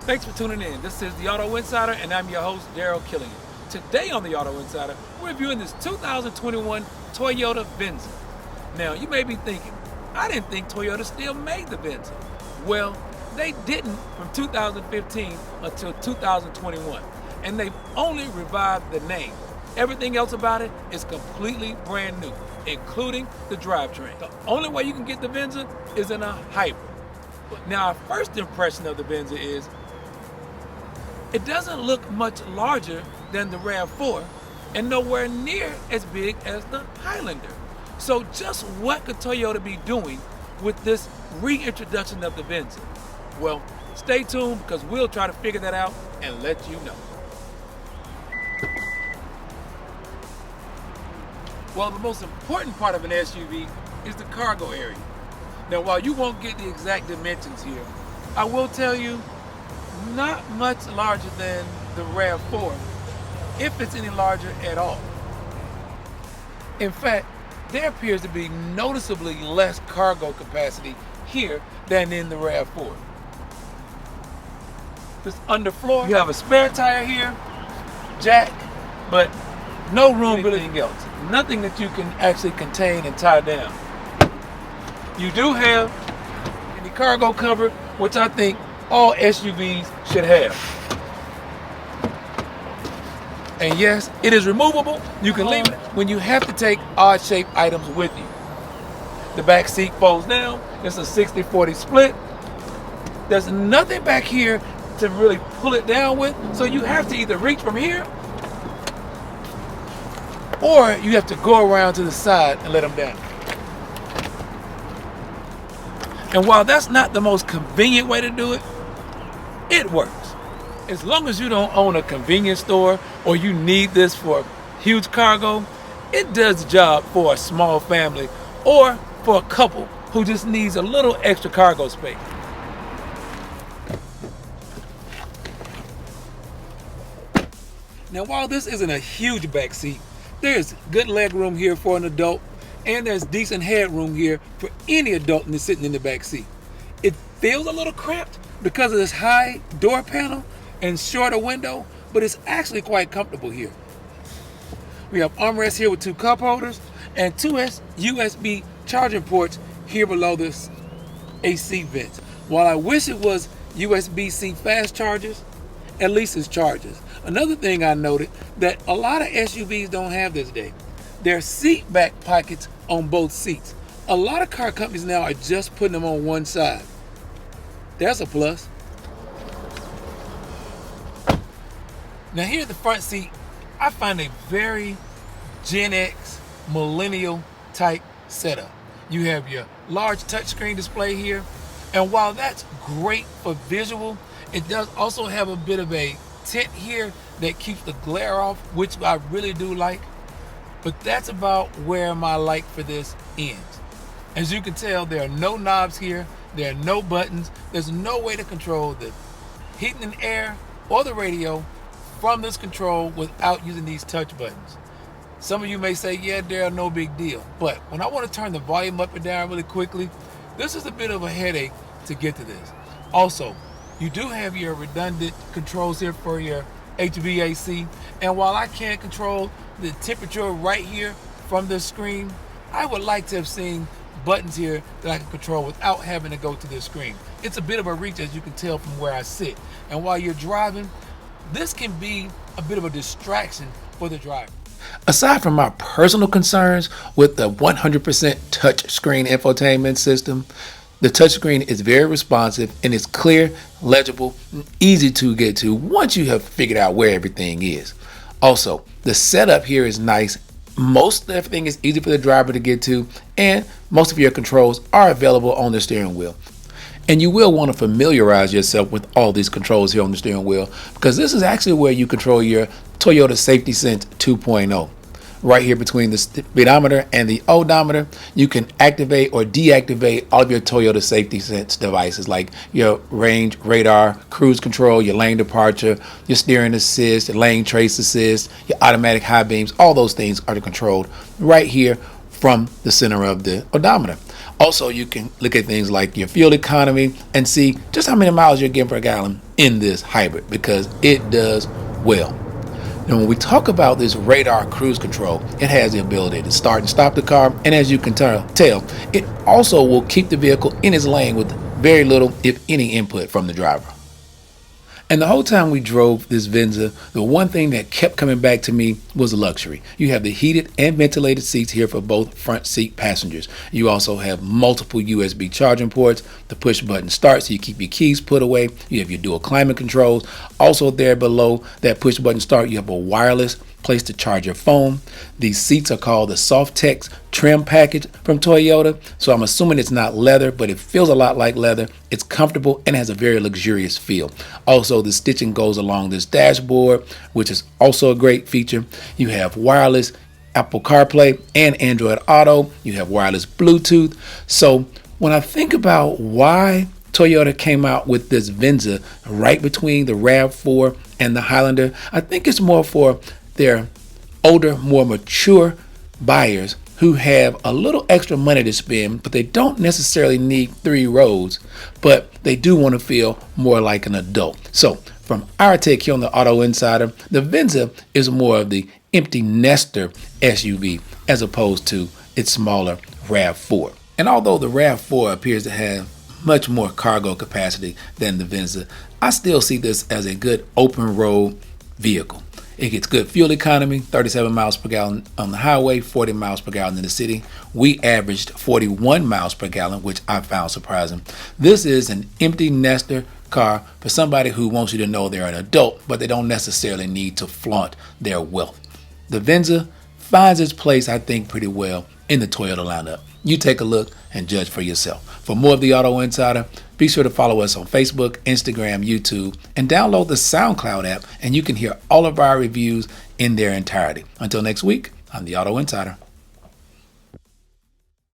Thanks for tuning in. This is the Auto Insider, and I'm your host, Daryl Killian. Today on the Auto Insider, we're reviewing this 2021 Toyota Venza. Now, you may be thinking, I didn't think Toyota still made the Venza. Well, they didn't from 2015 until 2021, and they've only revived the name. Everything else about it is completely brand new, including the drivetrain. The only way you can get the Venza is in a hybrid. Now, our first impression of the Venza is it doesn't look much larger than the RAV4 and nowhere near as big as the Highlander. So just what could Toyota be doing with this reintroduction of the Venza? Well, stay tuned because we'll try to figure that out and let you know. Well, the most important part of an SUV is the cargo area. Now, while you won't get the exact dimensions here, I will tell you not much larger than the RAV4, if it's any larger at all. In fact, there appears to be noticeably less cargo capacity here than in the RAV4. This underfloor, you have a spare tire here, jack, but no room for anything else. Nothing that you can actually contain and tie down. You do have the cargo cover, which I think all SUVs should have. And yes, it is removable. You can leave it when you have to take odd-shaped items with you. The back seat folds down. It's a 60-40 split. There's nothing back here to really pull it down with, so you have to either reach from here or you have to go around to the side and let them down. And while that's not the most convenient way to do it, it works. As long as you don't own a convenience store or you need this for huge cargo, it does the job for a small family or for a couple who just needs a little extra cargo space. Now, while this isn't a huge back seat, there's good leg room here for an adult, and there's decent headroom here for any adult that's sitting in the back seat. It feels a little cramped because of this high door panel and shorter window, but it's actually quite comfortable here. We have armrests here with two cup holders and two USB charging ports here below this AC vent. While I wish it was USB-C fast chargers, at least it's chargers. Another thing I noted that a lot of SUVs don't have this day. There are seat back pockets on both seats. A lot of car companies now are just putting them on one side. That's a plus. Now here at the front seat, I find a very Gen X millennial type setup. You have your large touchscreen display here, and while that's great for visual, it does also have a bit of a tint here that keeps the glare off, which I really do like. But that's about where my like for this ends. As you can tell, there are no knobs here, there are no buttons, there's no way to control the heating and air or the radio from this control without using these touch buttons. Some of you may say, yeah, they're no big deal. But when I want to turn the volume up and down really quickly, this is a bit of a headache to get to this. Also, you do have your redundant controls here for your HVAC. And while I can't control the temperature right here from this screen, I would like to have seen buttons here that I can control without having to go to this screen. It's a bit of a reach, as you can tell from where I sit. And while you're driving, this can be a bit of a distraction for the driver. Aside from my personal concerns with the 100% touchscreen infotainment system, the touchscreen is very responsive and it's clear, legible, and easy to get to once you have figured out where everything is. Also, the setup here is nice. Most everything is easy for the driver to get to, and most of your controls are available on the steering wheel. And you will want to familiarize yourself with all these controls here on the steering wheel, because this is actually where you control your Toyota Safety Sense 2.0. Right here between the speedometer and the odometer, you can activate or deactivate all of your Toyota Safety Sense devices, like your range radar, cruise control, your lane departure, your steering assist, your lane trace assist, your automatic high beams. All those things are controlled right here from the center of the odometer. Also, you can look at things like your fuel economy and see just how many miles you're getting per gallon in this hybrid, because it does well. Now, when we talk about this radar cruise control, it has the ability to start and stop the car, and as you can tell, it also will keep the vehicle in its lane with very little, if any, input from the driver. And the whole time we drove this Venza, the one thing that kept coming back to me was luxury. You have the heated and ventilated seats here for both front seat passengers. You also have multiple USB charging ports, the push button start so you keep your keys put away. You have your dual climate controls. Also there below that push button start, you have a wireless place to charge your phone. These seats are called the Softex trim package from Toyota, so I'm assuming it's not leather, but it feels a lot like leather. It's comfortable and has a very luxurious feel. Also, the stitching goes along this dashboard, which is also a great feature. You have wireless Apple CarPlay and Android Auto. You have wireless Bluetooth. So when I think about why Toyota came out with this Venza right between the RAV4 and the Highlander, I think it's more for their older, more mature buyers who have a little extra money to spend, but they don't necessarily need 3 roads, but they do want to feel more like an adult. So from our take here on the Auto Insider, the Venza is more of the empty nester SUV as opposed to its smaller RAV4. And although the RAV4 appears to have much more cargo capacity than the Venza, I still see this as a good open road vehicle. It gets good fuel economy, 37 miles per gallon on the highway, 40 miles per gallon in the city. We averaged 41 miles per gallon, which I found surprising. This is an empty nester car for somebody who wants you to know they're an adult, but they don't necessarily need to flaunt their wealth. The Venza finds its place, I think, pretty well in the Toyota lineup. You take a look and judge for yourself. For more of the Auto Insider, be sure to follow us on Facebook, Instagram, YouTube, and download the SoundCloud app, and you can hear all of our reviews in their entirety. Until next week, I'm the Auto Insider.